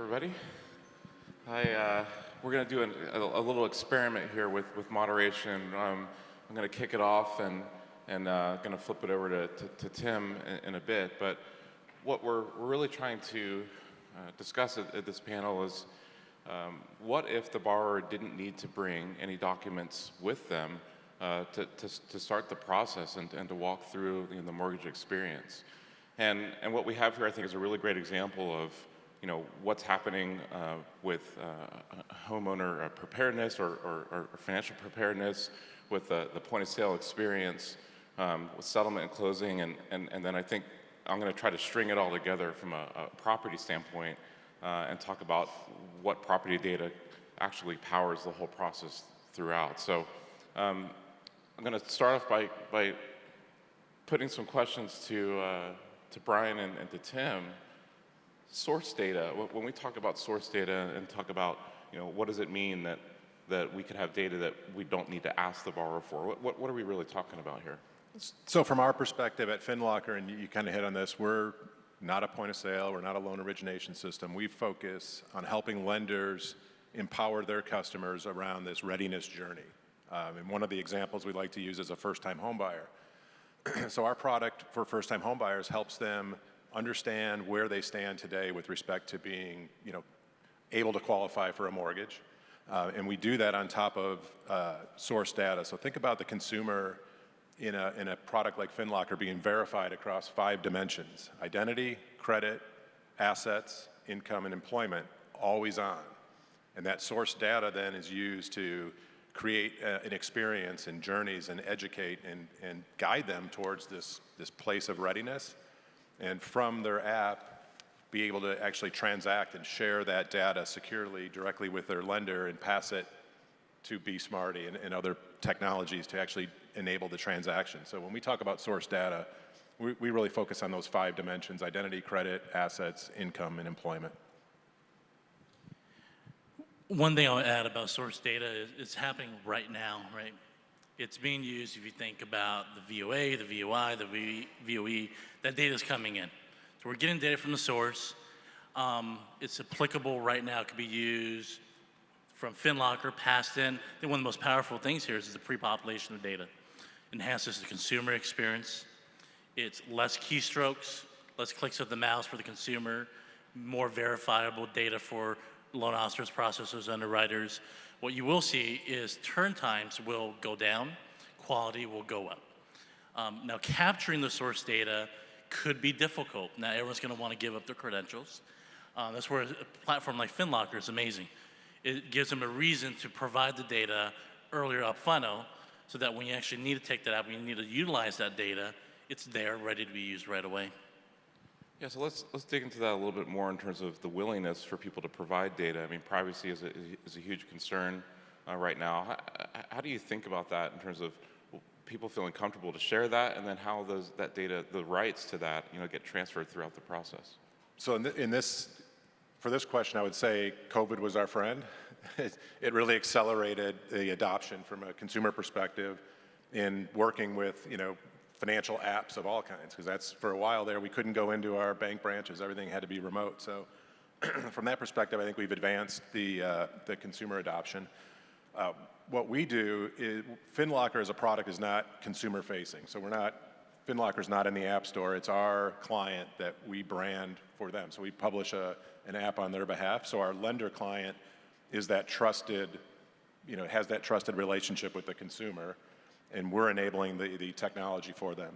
everybody. We're going to do a little experiment here with moderation. I'm going to kick it off and going to flip it over to Tim in a bit. But what we're really trying to discuss at this panel is what if the borrower didn't need to bring any documents with them to start the process and to walk through the mortgage experience. And what we have here, I think, is a really great example of what's happening with homeowner preparedness or financial preparedness with the point of sale experience, with settlement and closing, and then I think I'm going to try to string it all together from a property standpoint and talk about what property data actually powers the whole process throughout. So I'm going to start off by putting some questions to Brian and to Tim. Source data, when we talk about source data and talk about, what does it mean that we could have data that we don't need to ask the borrower for? What are we really talking about here? So from our perspective at FinLocker, and you kind of hit on this, we're not a point of sale, we're not a loan origination system. We focus on helping lenders empower their customers around this readiness journey. And one of the examples we like to use is a first-time home buyer. So our product for first-time home buyers helps them understand where they stand today with respect to being, able to qualify for a mortgage. And we do that on top of source data. So think about the consumer in a product like FinLocker being verified across 5 dimensions: identity, credit, assets, income, and employment, always on. And that source data then is used to create an experience and journeys and educate and guide them towards this place of readiness. And from their app, be able to actually transact and share that data securely directly with their lender and pass it to BeSmartee and other technologies to actually enable the transaction. So when we talk about source data, we really focus on those 5 dimensions: identity, credit, assets, income, and employment. One thing I'll add about source data is it's happening right now, right? It's being used, if you think about the VOA, the VOI, the VOE, that data is coming in. So we're getting data from the source. It's applicable right now. It could be used from FinLocker, passed in. I think one of the most powerful things here is the prepopulation of data. Enhances the consumer experience. It's less keystrokes, less clicks of the mouse for the consumer, more verifiable data for loan officers, processors, underwriters. What you will see is turn times will go down, quality will go up. Now, capturing the source data could be difficult. Not everyone's going to want to give up their credentials. That's where a platform like FinLocker is amazing. It gives them a reason to provide the data earlier up funnel, so that when you actually need to take that out, when you need to utilize that data, it's there, ready to be used right away. Yeah, so let's dig into that a little bit more in terms of the willingness for people to provide data. I mean, privacy is a huge concern right now. How do you think about that in terms of people feeling comfortable to share that, and then how does that data, the rights to that, get transferred throughout the process? So for this question, I would say COVID was our friend. It really accelerated the adoption from a consumer perspective in working with, financial apps of all kinds, because that's, for a while there, we couldn't go into our bank branches. Everything had to be remote. So from that perspective, I think we've advanced the consumer adoption. What we do is, FinLocker as a product is not consumer facing. So FinLocker's not in the App Store. It's our client that we brand for them. So we publish an app on their behalf. So our lender client is that trusted, has that trusted relationship with the consumer, and we're enabling the technology for them.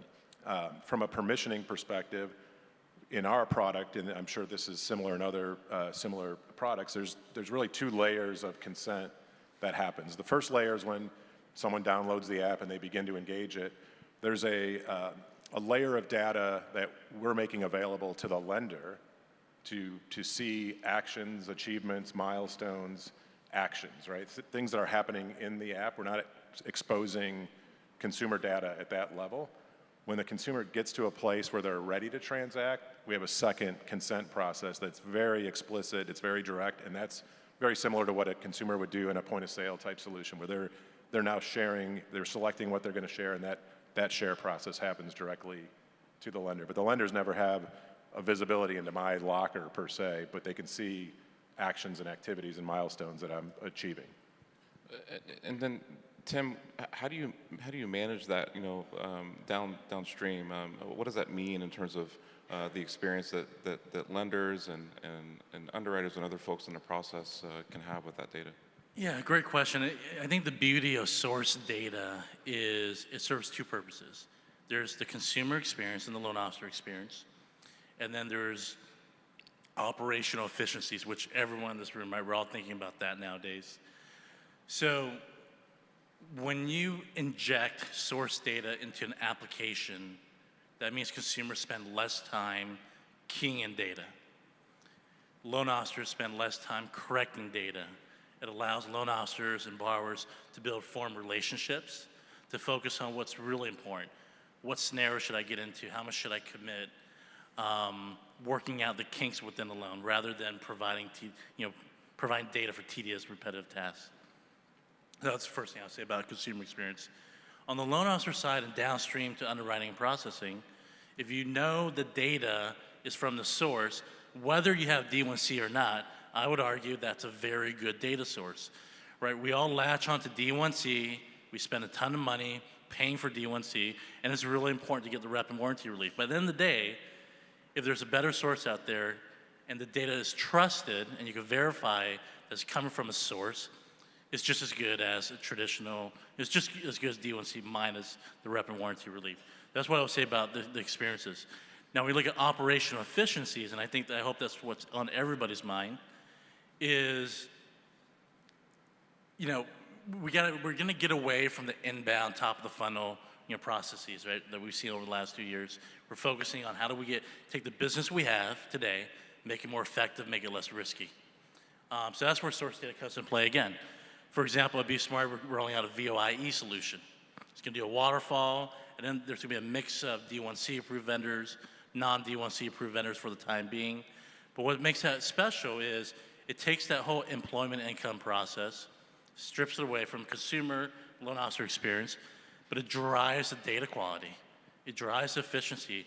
From a permissioning perspective, in our product, and I'm sure this is similar in other similar products, there's really 2 layers of consent that happens. The first layer is when someone downloads the app and they begin to engage it. There's a layer of data that we're making available to the lender to see actions, achievements, milestones, actions, right? Things that are happening in the app. We're not exposing consumer data at that level. When the consumer gets to a place where they're ready to transact, we have a second consent process that's very explicit, it's very direct, and that's very similar to what a consumer would do in a point of sale type solution, where they're now sharing, they're selecting what they're going to share, and that share process happens directly to the lender. But the lenders never have a visibility into my locker per se, but they can see actions and activities and milestones that I'm achieving. And then, Tim, how do you manage that? Downstream. What does that mean in terms of the experience that lenders and underwriters and other folks in the process can have with that data? Yeah, great question. I think the beauty of source data is it serves two purposes. There's the consumer experience and the loan officer experience, and then there's operational efficiencies, which everyone in this room, right, we're all thinking about that nowadays. So when you inject source data into an application, that means consumers spend less time keying in data. Loan officers spend less time correcting data. It allows loan officers and borrowers to form relationships, to focus on what's really important. What scenario should I get into? How much should I commit? Working out the kinks within the loan rather than providing data for tedious, repetitive tasks. That's the first thing I'll say about consumer experience. On the loan officer side and downstream to underwriting and processing, if you know the data is from the source, whether you have D1C or not, I would argue that's a very good data source, right? We all latch onto D1C, we spend a ton of money paying for D1C, and it's really important to get the rep and warranty relief. But at the end of the day, if there's a better source out there and the data is trusted and you can verify that it's coming from a source, it's just as good as it's just as good as D1C minus the rep and warranty relief. That's what I would say about the experiences. Now we look at operational efficiencies, and I hope that's what's on everybody's mind, is, we're gonna get away from the inbound top of the funnel, processes, right, that we've seen over the last 2 years. We're focusing on how do we take the business we have today, make it more effective, make it less risky. So that's where source data comes into play again. For example, at BeSmartee, we're rolling out a VOIE solution. It's gonna do a waterfall, and then there's gonna be a mix of D1C approved vendors, non-D1C approved vendors for the time being. But what makes that special is it takes that whole employment income process, strips it away from consumer loan officer experience, but it drives the data quality. It drives efficiency.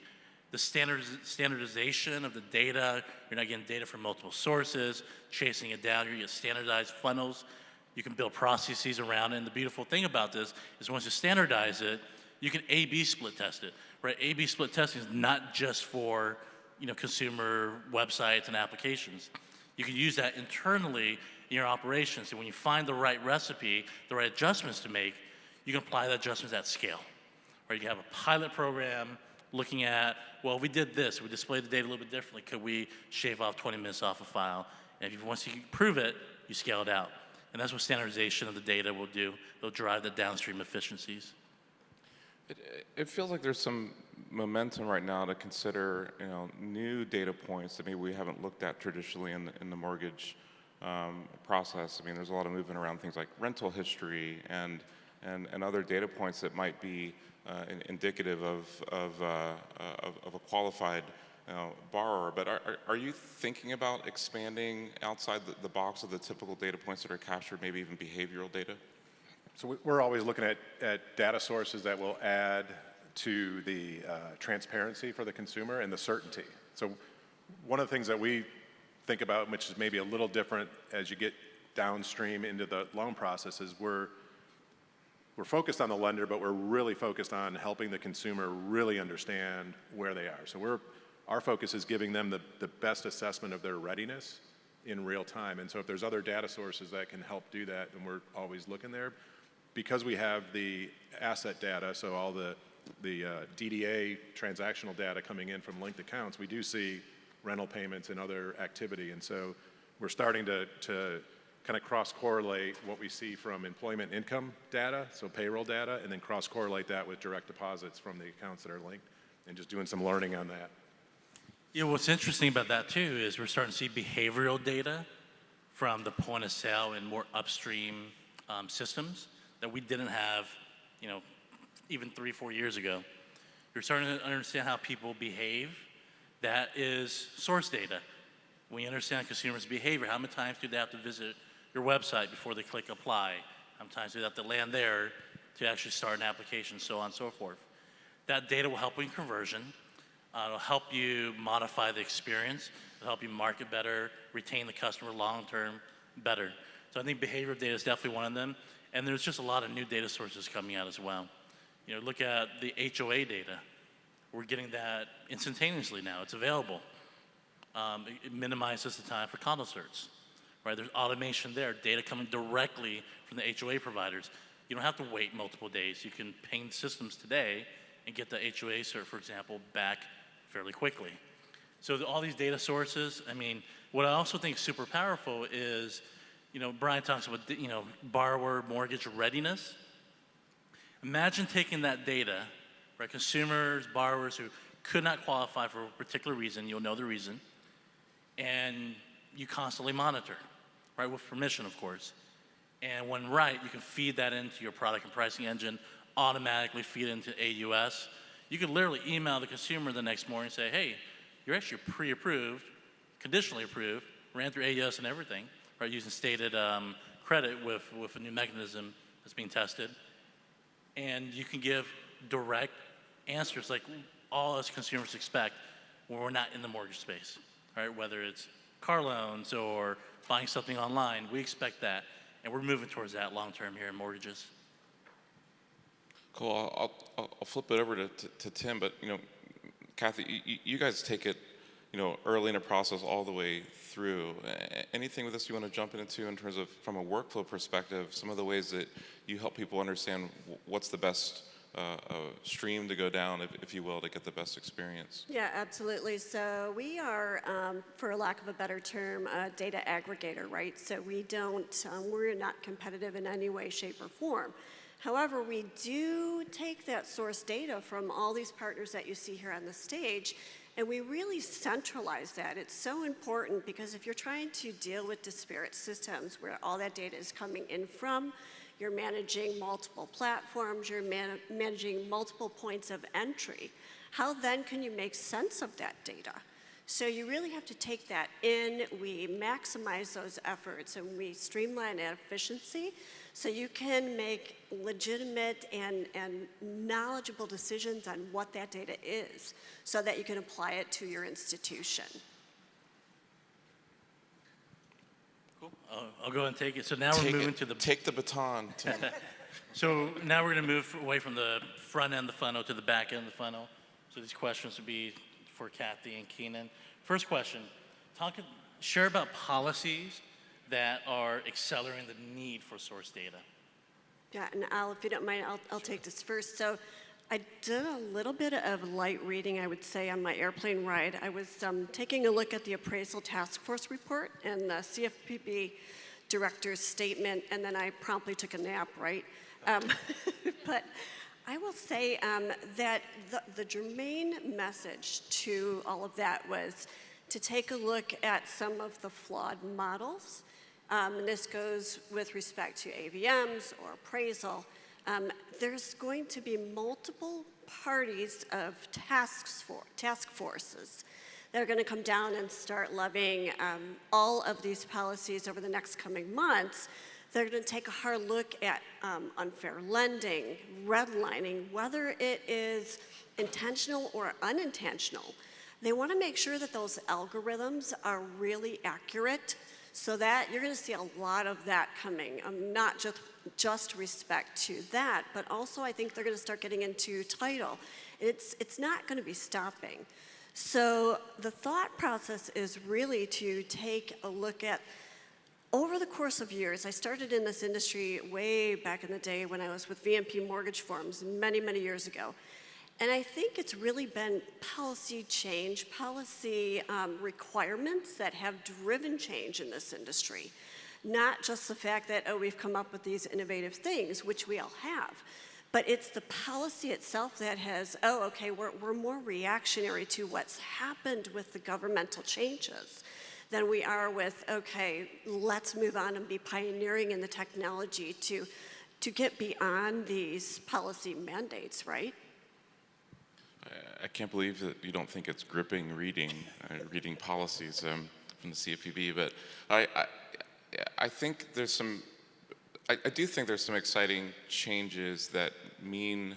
The standardization of the data, you're not getting data from multiple sources, chasing it down, you get standardized funnels. You can build processes around it. And the beautiful thing about this is once you standardize it, you can A/B split test it, right? A/B split testing is not just for consumer websites and applications. You can use that internally in your operations. And when you find the right recipe, the right adjustments to make, you can apply the adjustments at scale. Or you can have a pilot program looking at, well, we did this, we displayed the data a little bit differently. Could we shave off 20 minutes off a file? And once you prove it, you scale it out. And that's what standardization of the data will do. It'll drive the downstream efficiencies. It feels like there's some momentum right now to consider, new data points that maybe we haven't looked at traditionally in the mortgage process. I mean, there's a lot of movement around things like rental history and other data points that might be indicative of a qualified borrower. But are you thinking about expanding outside the box of the typical data points that are captured, maybe even behavioral data? So we're always looking at data sources that will add to the transparency for the consumer and the certainty. So one of the things that we think about, which is maybe a little different as you get downstream into the loan process, is we're focused on the lender, but we're really focused on helping the consumer really understand where they are. So our focus is giving them the best assessment of their readiness in real time. And so if there's other data sources that can help do that, then we're always looking there. Because we have the asset data, so all the DDA transactional data coming in from linked accounts, we do see rental payments and other activity. And so we're starting to kind of cross-correlate what we see from employment income data, so payroll data, and then cross-correlate that with direct deposits from the accounts that are linked, and just doing some learning on that. Yeah, what's interesting about that too is we're starting to see behavioral data from the point of sale and more upstream systems that we didn't have, even 3-4 years ago. You're starting to understand how people behave. That is source data. When you understand consumers' behavior, how many times do they have to visit your website before they click apply? How many times do they have to land there to actually start an application, so on and so forth? That data will help in conversion. It'll help you modify the experience. It'll help you market better, retain the customer long-term better. So I think behavior data is definitely one of them. And there's just a lot of new data sources coming out as well. You know, look at the HOA data. We're getting that instantaneously now. It's available. It minimizes the time for condo certs, right? There's automation there, data coming directly from the HOA providers. You don't have to wait multiple days. You can ping systems today and get the HOA cert, for example, back fairly quickly. So all these data sources, I mean, what I also think is super powerful is, you know, Brian talks about, you know, borrower mortgage readiness. Imagine taking that data, right, consumers, borrowers who could not qualify for a particular reason, you'll know the reason, and you constantly monitor, right, with permission, of course. And when right, you can feed that into your product and pricing engine, automatically feed into AUS. You could literally email the consumer the next morning and say, hey, you're actually pre-approved, conditionally approved, ran through AUS and everything, right, using stated credit with a new mechanism that's being tested. And you can give direct answers like all us consumers expect when we're not in the mortgage space, right? Whether it's car loans or buying something online, we expect that. And we're moving towards that long term here in mortgages. Cool. I'll flip it over to Tim, but you know, Kathy, you guys take it, you know, early in a process all the way through. Anything with this you want to jump into in terms of, from a workflow perspective, some of the ways that you help people understand what's the best stream to go down, if you will, to get the best experience? Yeah, absolutely. So we are, for lack of a better term, a data aggregator, right? So we don't, we're not competitive in any way, shape, or form. However, we do take that source data from all these partners that you see here on the stage, and we really centralize that. It's so important because if you're trying to deal with disparate systems where all that data is coming in from, you're managing multiple platforms, you're managing multiple points of entry. How then can you make sense of that data? So you really have to take that in, we maximize those efforts, and we streamline that efficiency so you can make legitimate and knowledgeable decisions on what that data is so that you can apply it to your institution. Cool. I'll go and take it. So now we're moving to the... Take the baton, Tim. So now we're going to move away from the front end of the funnel to the back end of the funnel. So these questions would be for Kathy and Keenan. First question, share about policies that are accelerating the need for source data. Yeah, and if you don't mind, I'll take this first. So I did a little bit of light reading, I would say, on my airplane ride. I was taking a look at the appraisal task force report and the CFPB director's statement, and then I promptly took a nap, right? But I will say that the germane message to all of that was to take a look at some of the flawed models. And this goes with respect to AVMs or appraisal. There's going to be multiple parties of task forces that are going to come down and start levying all of these policies over the next coming months. They're going to take a hard look at unfair lending, redlining, whether it is intentional or unintentional. They want to make sure that those algorithms are really accurate so that you're going to see a lot of that coming, not just respect to that, but also I think they're going to start getting into title. It's not going to be stopping. So the thought process is really to take a look at, over the course of years, I started in this industry way back in the day when I was with VMP Mortgage Forms many, many years ago. And I think it's really been policy change, policy requirements that have driven change in this industry. Not just the fact that, oh, we've come up with these innovative things, which we all have, but it's the policy itself that has, oh, okay, we're more reactionary to what's happened with the governmental changes than we are with, okay, let's move on and be pioneering in the technology to get beyond these policy mandates, right? I can't believe that you don't think it's gripping reading policies from the CFPB, but I think there's some, I do think there's some exciting changes that mean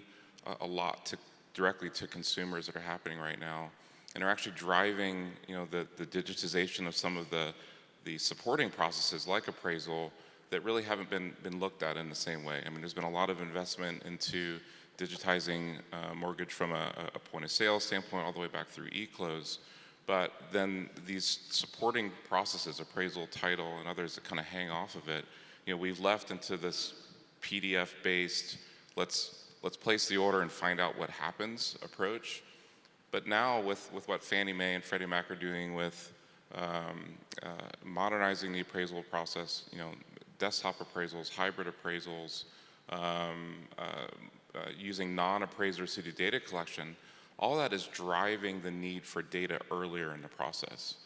a lot directly to consumers that are happening right now. and are actually driving, the digitization of some of the supporting processes like appraisal that really haven't been looked at in the same way. I mean, there's been a lot of investment into digitizing mortgage from a point of sale standpoint all the way back through e-close. But then these supporting processes, appraisal, title, and others that kind of hang off of it, we've left into this PDF-based, let's place the order and find out what happens approach. But now with what Fannie Mae and Freddie Mac are doing with modernizing the appraisal process, desktop appraisals, hybrid appraisals, using non-appraiser seeded data collection, all that is driving the need for data earlier in the process.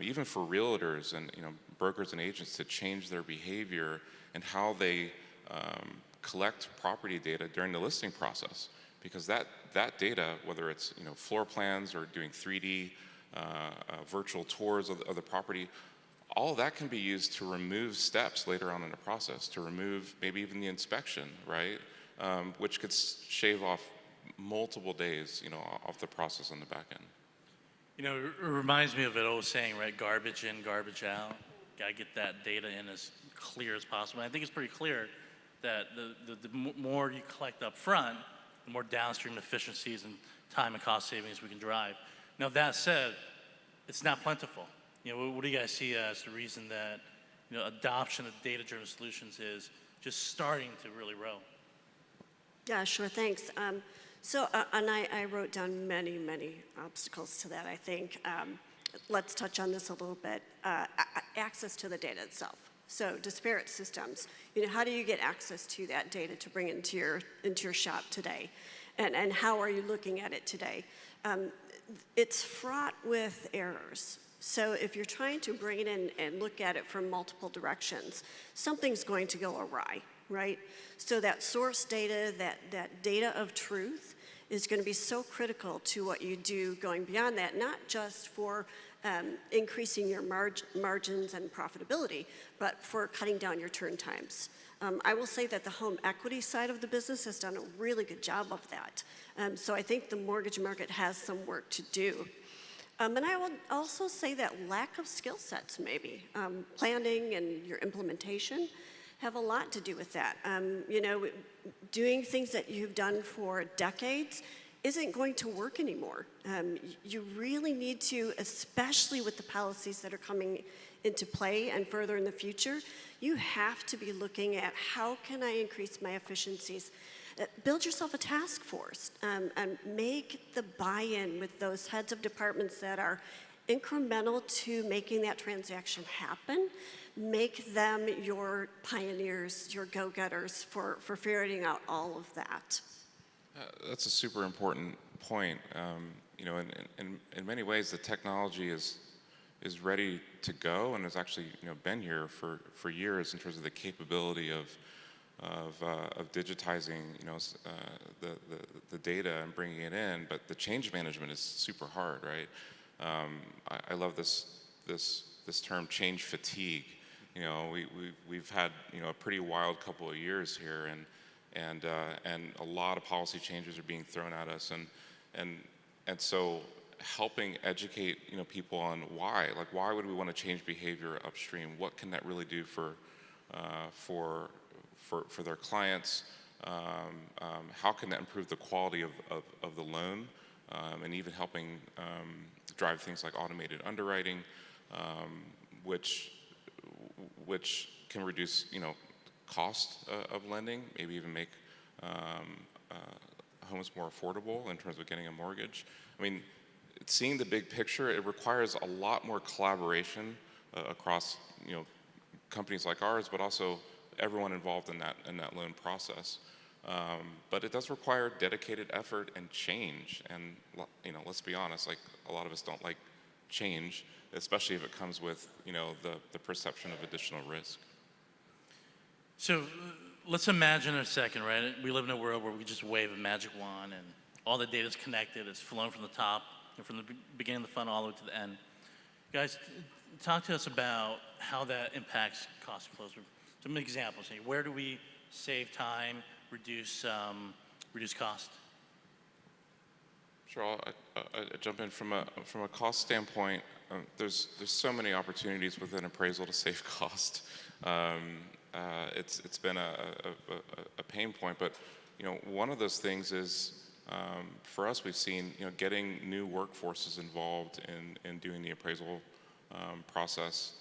Even for realtors and brokers and agents to change their behavior and how they collect property data during the listing process, because that data, whether it's floor plans or doing 3D virtual tours of the property, all of that can be used to remove steps later on in the process, to remove maybe even the inspection, right? Which could shave off multiple days, off the process on the back end. It reminds me of an old saying, right? Garbage in, garbage out. Got to get that data in as clear as possible. And I think it's pretty clear that the more you collect up front, the more downstream efficiencies and time and cost savings we can drive. Now, that said, it's not plentiful. What do you guys see as the reason that adoption of data-driven solutions is just starting to really roll? Yeah, sure, thanks. And I wrote down many, many obstacles to that, I think. Let's touch on this a little bit. Access to the data itself. So disparate systems. How do you get access to that data to bring into your shop today? And how are you looking at it today? It's fraught with errors. So if you're trying to bring it in and look at it from multiple directions, something's going to go awry, right? So that source data, that data of truth is going to be so critical to what you do going beyond that, not just for increasing your margins and profitability, but for cutting down your turn times. I will say that the home equity side of the business has done a really good job of that. So I think the mortgage market has some work to do. And I will also say that lack of skill sets, maybe. Planning and your implementation have a lot to do with that. Doing things that you've done for decades isn't going to work anymore. You really need to, especially with the policies that are coming into play and further in the future, you have to be looking at how can I increase my efficiencies. Build yourself a task force and make the buy-in with those heads of departments that are incremental to making that transaction happen. Make them your pioneers, your go-getters for ferreting out all of that. That's a super important point. In many ways, the technology is ready to go and has actually been here for years in terms of the capability of digitizing the data and bringing it in. But the change management is super hard, right? I love this term change fatigue. We've had a pretty wild couple of years here, and a lot of policy changes are being thrown at us, and so helping educate people on why would we want to change behavior upstream? What can that really do for their clients? How can that improve the quality of the loan, and even helping drive things like automated underwriting, which can reduce cost of lending, maybe even make homes more affordable in terms of getting a mortgage. I mean, seeing the big picture, it requires a lot more collaboration across companies like ours, but also everyone involved in that loan process. But it does require dedicated effort and change. And let's be honest, like a lot of us don't like change, especially if it comes with the perception of additional risk. So let's imagine a second, right? We live in a world where we just wave a magic wand and all the data is connected. It's flowing from the top, from the beginning of the funnel all the way to the end. Guys, talk to us about how that impacts cost of close. Some examples. Where do we save time, reduce cost? Sure, I'll jump in from a cost standpoint. There's so many opportunities within appraisal to save cost. It's been a pain point, but one of those things is for us, we've seen getting new workforces involved in doing the appraisal process.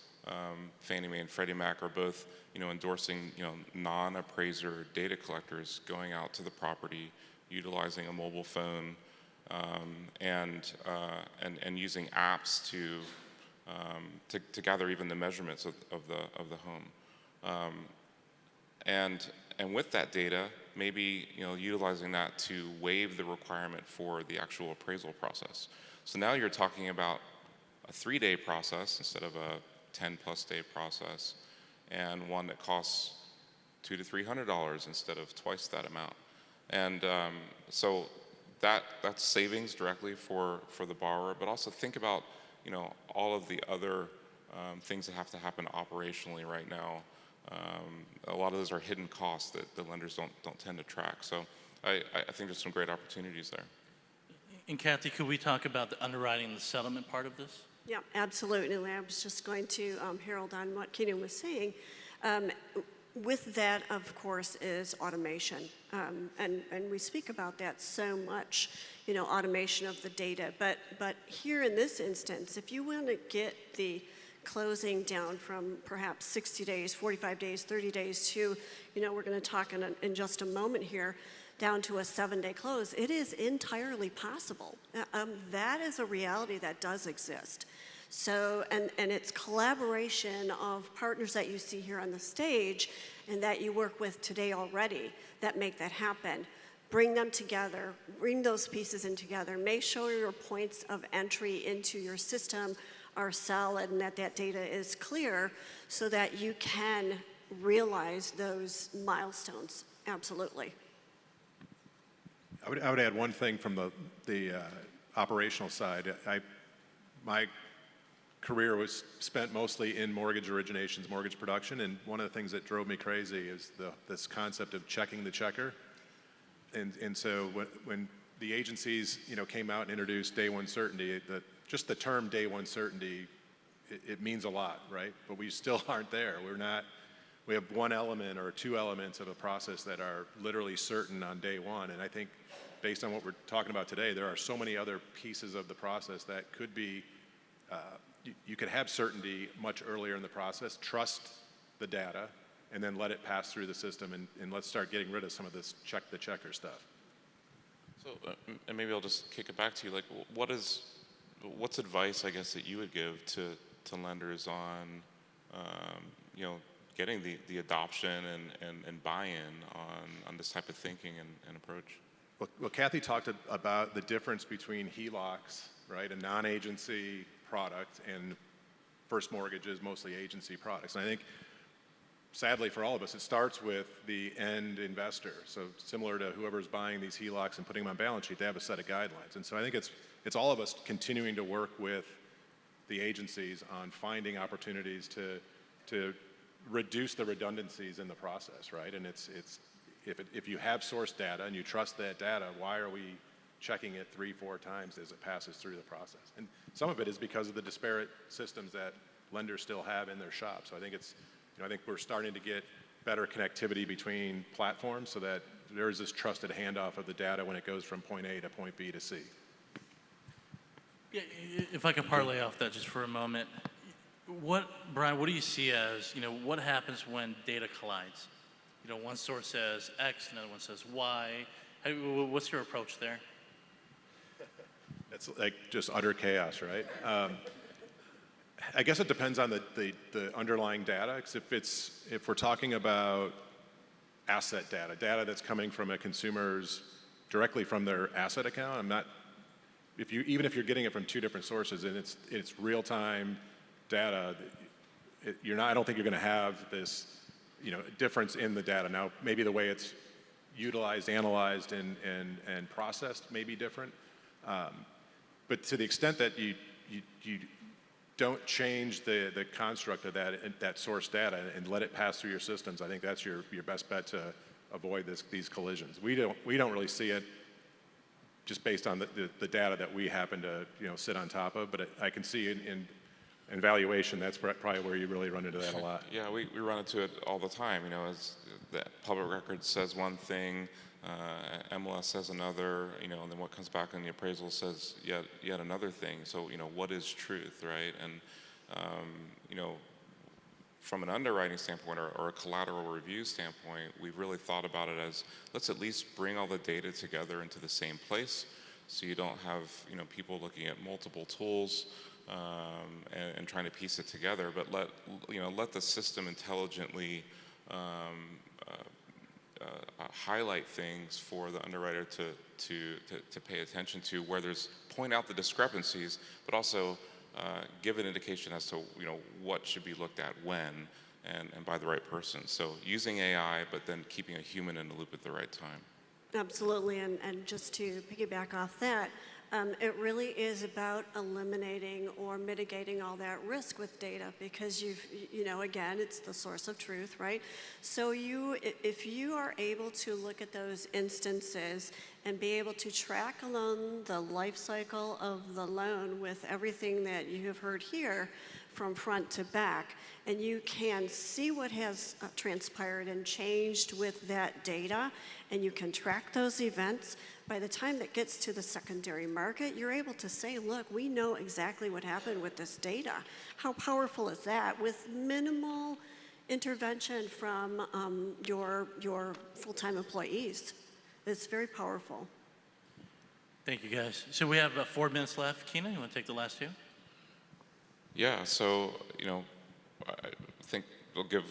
Fannie Mae and Freddie Mac are both endorsing non-appraiser data collectors going out to the property, utilizing a mobile phone, and using apps to gather even the measurements of the home. And with that data, maybe utilizing that to waive the requirement for the actual appraisal process. So now you're talking about a 3-day process instead of a 10+ day process, and one that costs $200 to $300 instead of twice that amount. And so that's savings directly for the borrower, but also think about all of the other things that have to happen operationally right now. A lot of those are hidden costs that the lenders don't tend to track. So I think there's some great opportunities there. And Kathy, could we talk about the underwriting and the settlement part of this? Yeah, absolutely. I was just going to herald on what Keenan was saying. With that, of course, is automation. And we speak about that so much, automation of the data. But here in this instance, if you want to get the closing down from perhaps 60 days, 45 days, 30 days to, we're going to talk in just a moment here, down to a 7-day close, it is entirely possible. That is a reality that does exist. So, and it's collaboration of partners that you see here on the stage and that you work with today already that make that happen. Bring them together, bring those pieces in together, make sure your points of entry into your system are solid and that data is clear so that you can realize those milestones. Absolutely. I would add one thing from the operational side. My career was spent mostly in mortgage originations, mortgage production, and one of the things that drove me crazy is this concept of checking the checker. And so when the agencies came out and introduced day one certainty, just the term day one certainty, it means a lot, right? But we still aren't there. We have one element or two elements of a process that are literally certain on day one. And I think based on what we're talking about today, there are so many other pieces of the process that could be, you could have certainty much earlier in the process, trust the data, and then let it pass through the system, and let's start getting rid of some of this check the checker stuff. So, and maybe I'll just kick it back to you. Like, what's advice, I guess, that you would give to lenders on, getting the adoption and buy-in on this type of thinking and approach? Well, Kathy talked about the difference between HELOCs, right, a non-agency product, and first mortgages, mostly agency products. And I think, sadly for all of us, it starts with the end investor. So similar to whoever's buying these HELOCs and putting them on balance sheet, they have a set of guidelines. And so I think it's all of us continuing to work with the agencies on finding opportunities to reduce the redundancies in the process, right? And if you have source data and you trust that data, why are we checking it 3-4 times as it passes through the process? And some of it is because of the disparate systems that lenders still have in their shop. So I think I think we're starting to get better connectivity between platforms so that there is this trusted handoff of the data when it goes from point A to point B to C. Yeah, if I could parlay off that just for a moment, Brian, what do you see as, what happens when data collides? One source says X, another one says Y. What's your approach there? It's like just utter chaos, right? I guess it depends on the underlying data. Because if we're talking about asset data that's coming from a consumer's directly from their asset account, even if you're getting it from two different sources and it's real-time data, I don't think you're going to have this difference in the data. Now, maybe the way it's utilized, analyzed, and processed may be different. But to the extent that you don't change the construct of that source data and let it pass through your systems, I think that's your best bet to avoid these collisions. We don't really see it just based on the data that we happen to, sit on top of. But I can see in valuation, that's probably where you really run into that a lot. Yeah, we run into it all the time. As the public record says one thing, MLS says another, and then what comes back in the appraisal says yet another thing. So, what is truth, right? And, from an underwriting standpoint or a collateral review standpoint, we've really thought about it as, let's at least bring all the data together into the same place, so you don't have, people looking at multiple tools and trying to piece it together, but let the system intelligently highlight things for the underwriter to pay attention to, where point out the discrepancies, but also give an indication as to what should be looked at when and by the right person. So using AI, but then keeping a human in the loop at the right time. Absolutely, and just to piggyback off that, it really is about eliminating or mitigating all that risk with data, because again, it's the source of truth, right? So if you are able to look at those instances and be able to track along the life cycle of the loan with everything that you have heard here from front to back, and you can see what has transpired and changed with that data, and you can track those events, by the time it gets to the secondary market, you're able to say, look, we know exactly what happened with this data. How powerful is that? With minimal intervention from your full-time employees. It's very powerful. Thank you, guys. So we have about 4 minutes left. Keena, you want to take the last two? Yeah, so, I think we'll give